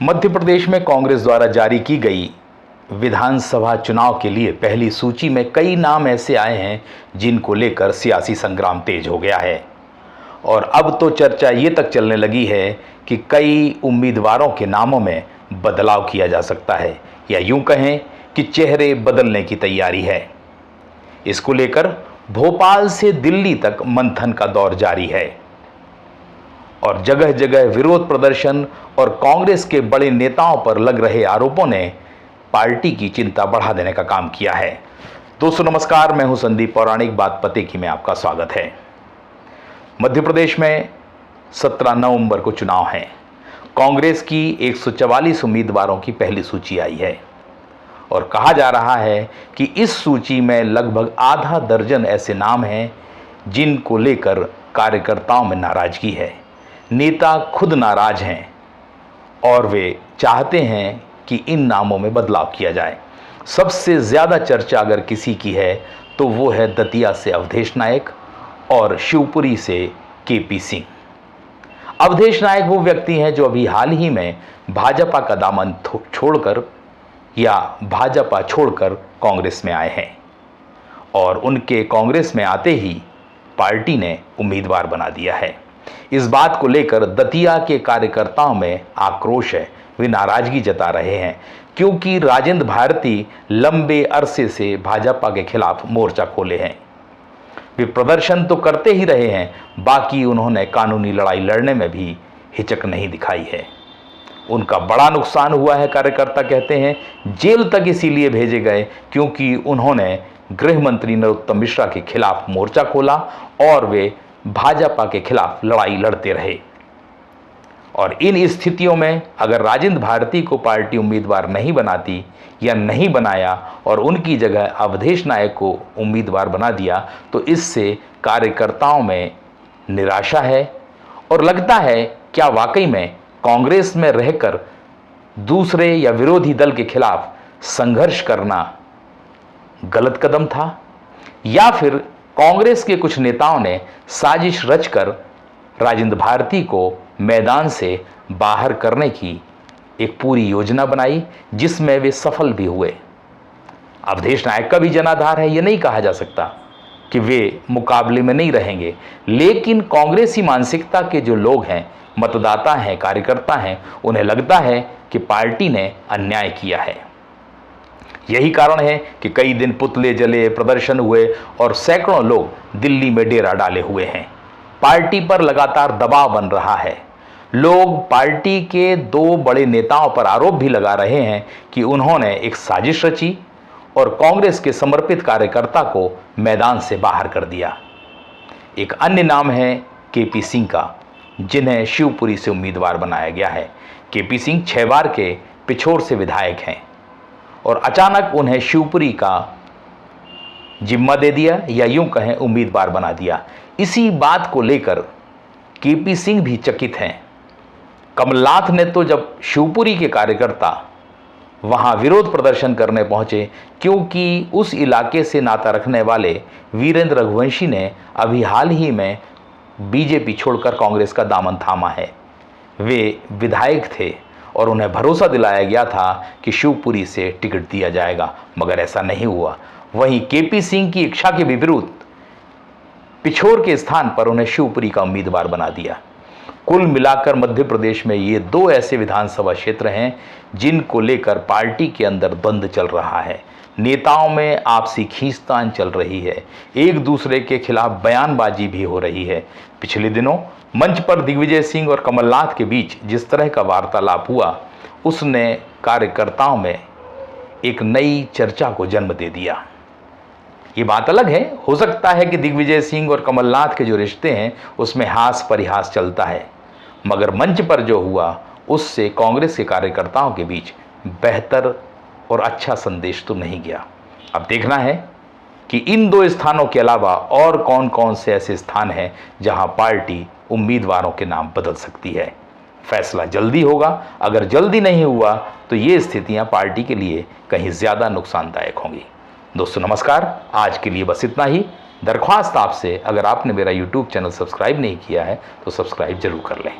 मध्य प्रदेश में कांग्रेस द्वारा जारी की गई विधानसभा चुनाव के लिए पहली सूची में कई नाम ऐसे आए हैं जिनको लेकर सियासी संग्राम तेज हो गया है और अब तो चर्चा ये तक चलने लगी है कि कई उम्मीदवारों के नामों में बदलाव किया जा सकता है या यूं कहें कि चेहरे बदलने की तैयारी है। इसको लेकर भोपाल से दिल्ली तक मंथन का दौर जारी है और जगह जगह विरोध प्रदर्शन और कांग्रेस के बड़े नेताओं पर लग रहे आरोपों ने पार्टी की चिंता बढ़ा देने का काम किया है। दोस्तों नमस्कार, मैं हूं संदीप पौराणिक। बात पते की में आपका स्वागत है। मध्य प्रदेश में 17 नवंबर को चुनाव है। कांग्रेस की 144 उम्मीदवारों की पहली सूची आई है और कहा जा रहा है कि इस सूची में लगभग आधा दर्जन ऐसे नाम हैं जिनको लेकर कार्यकर्ताओं में नाराजगी है। नेता खुद नाराज हैं और वे चाहते हैं कि इन नामों में बदलाव किया जाए। सबसे ज़्यादा चर्चा अगर किसी की है तो वो है दतिया से अवधेश नायक और शिवपुरी से केपी सिंह। अवधेश नायक वो व्यक्ति हैं जो अभी हाल ही में भाजपा का दामन छोड़कर या भाजपा छोड़कर कांग्रेस में आए हैं और उनके कांग्रेस में आते ही पार्टी ने उम्मीदवार बना दिया है। इस बात को लेकर दतिया के कार्यकर्ताओं में आक्रोश है, वे नाराजगी जता रहे हैं क्योंकि राजेंद्र भारती लंबे अरसे से भाजपा के खिलाफ मोर्चा खोले हैं। वे प्रदर्शन तो करते ही रहे हैं, बाकी उन्होंने कानूनी लड़ाई लड़ने में भी हिचक नहीं दिखाई है। उनका बड़ा नुकसान हुआ है। कार्यकर्ता कहते हैं जेल तक इसीलिए भेजे गए क्योंकि उन्होंने गृह मंत्री नरोत्तम मिश्रा के खिलाफ मोर्चा खोला और वे भाजपा के खिलाफ लड़ाई लड़ते रहे। और इन स्थितियों में अगर राजेंद्र भारती को पार्टी उम्मीदवार नहीं बनाती या नहीं बनाया और उनकी जगह अवधेश नायक को उम्मीदवार बना दिया तो इससे कार्यकर्ताओं में निराशा है और लगता है क्या वाकई में कांग्रेस में रहकर दूसरे या विरोधी दल के खिलाफ संघर्ष करना गलत कदम था या फिर कांग्रेस के कुछ नेताओं ने साजिश रचकर राजेंद्र भारती को मैदान से बाहर करने की एक पूरी योजना बनाई जिसमें वे सफल भी हुए। अवधेश नायक का भी जनाधार है, ये नहीं कहा जा सकता कि वे मुकाबले में नहीं रहेंगे, लेकिन कांग्रेसी मानसिकता के जो लोग हैं, मतदाता हैं, कार्यकर्ता हैं, उन्हें लगता है कि पार्टी ने अन्याय किया है। यही कारण है कि कई दिन पुतले जले, प्रदर्शन हुए और सैकड़ों लोग दिल्ली में डेरा डाले हुए हैं। पार्टी पर लगातार दबाव बन रहा है। लोग पार्टी के दो बड़े नेताओं पर आरोप भी लगा रहे हैं कि उन्होंने एक साजिश रची और कांग्रेस के समर्पित कार्यकर्ता को मैदान से बाहर कर दिया। एक अन्य नाम है केपी सिंह का, जिन्हें शिवपुरी से उम्मीदवार बनाया गया है। केपी सिंह 6 बार के पिछोर से विधायक हैं और अचानक उन्हें शिवपुरी का जिम्मा दे दिया या यूं कहें उम्मीदवार बना दिया। इसी बात को लेकर केपी सिंह भी चकित हैं। कमलनाथ ने तो जब शिवपुरी के कार्यकर्ता वहां विरोध प्रदर्शन करने पहुंचे क्योंकि उस इलाके से नाता रखने वाले वीरेंद्र रघुवंशी ने अभी हाल ही में बीजेपी छोड़कर कांग्रेस का दामन थामा है। वे विधायक थे और उन्हें भरोसा दिलाया गया था कि शिवपुरी से टिकट दिया जाएगा, मगर ऐसा नहीं हुआ। वहीं केपी सिंह की इच्छा के विपरीत पिछोर के स्थान पर उन्हें शिवपुरी का उम्मीदवार बना दिया। कुल मिलाकर मध्य प्रदेश में ये 2 ऐसे विधानसभा क्षेत्र हैं जिनको लेकर पार्टी के अंदर द्वंद्व चल रहा है। नेताओं में आपसी खींचतान चल रही है, एक दूसरे के खिलाफ बयानबाजी भी हो रही है। पिछले दिनों मंच पर दिग्विजय सिंह और कमलनाथ के बीच जिस तरह का वार्तालाप हुआ उसने कार्यकर्ताओं में एक नई चर्चा को जन्म दे दिया। ये बात अलग है, हो सकता है कि दिग्विजय सिंह और कमलनाथ के जो रिश्ते हैं उसमें हास परिहास चलता है, मगर मंच पर जो हुआ उससे कांग्रेस के कार्यकर्ताओं के बीच बेहतर और अच्छा संदेश तो नहीं गया। अब देखना है कि इन 2 स्थानों के अलावा और कौन कौन से ऐसे स्थान हैं जहां पार्टी उम्मीदवारों के नाम बदल सकती है। फैसला जल्दी होगा। अगर जल्दी नहीं हुआ तो ये स्थितियां पार्टी के लिए कहीं ज़्यादा नुकसानदायक होंगी। दोस्तों नमस्कार, आज के लिए बस इतना ही। दरख्वास्त आपसे, अगर आपने मेरा YouTube चैनल सब्सक्राइब नहीं किया है तो सब्सक्राइब जरूर कर लें।